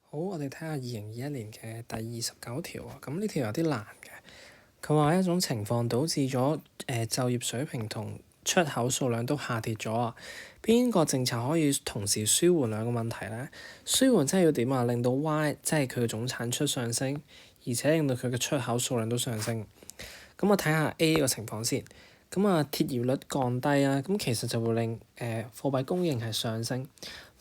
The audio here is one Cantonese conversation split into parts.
好，我哋睇下2021年嘅第29條啊。咁呢條有啲難嘅。佢話一種情況導致咗就業水平同出口數量都下跌咗啊。邊個政策可以同時舒緩兩個問題咧？舒緩即係要點啊？令到 Y 即係佢嘅總產出上升，而且令到佢嘅出口數量都上升。咁我睇下 A 個情況先。咁啊，貼現率降低啊，咁其實就會令貨幣供應係上升。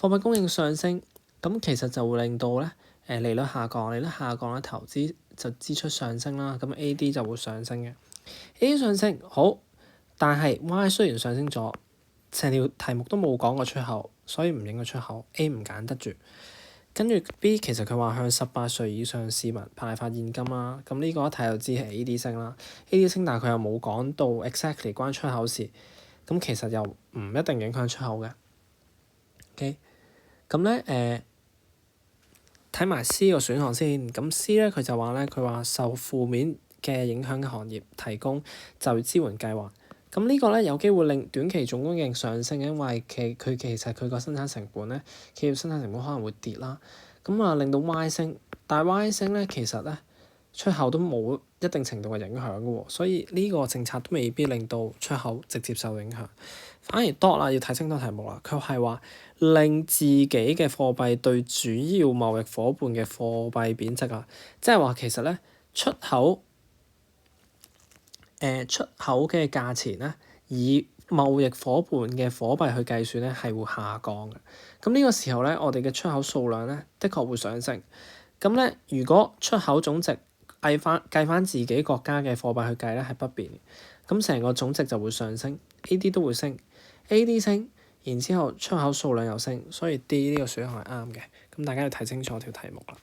貨幣供應上升，咁其實就會令到咧利率下降，利率下降咧投資就支出上升啦，咁 A.D 就會上升嘅。A 上升好，但係 Y 雖然上升咗，成條題目都冇講過出口，所以唔應該出口。A 唔揀得住。跟住 B 其實佢話向18歲以上市民派發現金啦，咁呢個一睇就知係 A.D 升啦。A.D 升，但係佢又冇講到 exactly 關出口事，咁其實又唔一定影響出口嘅。OK，咁咧睇埋 C 個選項先。咁 C 咧佢就話咧，佢話受負面嘅影響嘅行業提供就業支援計劃。咁呢個咧有機會令短期總供應上升，因為佢其實佢個生產成本咧，企業生產成本可能會跌啦。咁啊令到 Y 升，但係 Y 升咧其實咧出口都冇一定程度嘅影響嘅喎，所以呢個政策都未必令到出口直接受影響。反而多啦，要睇清楚題目啦。佢係話令自己嘅貨幣對主要貿易夥伴嘅貨幣貶值啊，即係話其實咧出口嘅價錢咧，以貿易夥伴嘅貨幣去計算咧，係會下降嘅。咁呢個時候咧，我哋嘅出口數量咧，的確會上升。咁咧，如果出口總值計翻自己國家嘅貨幣去計咧，係不變嘅。咁成個總值就會上升，A.D 都會升，A.D 升，然之後出口數量又升，所以 D 呢個選項係啱嘅。咁大家要睇清楚條題目啦。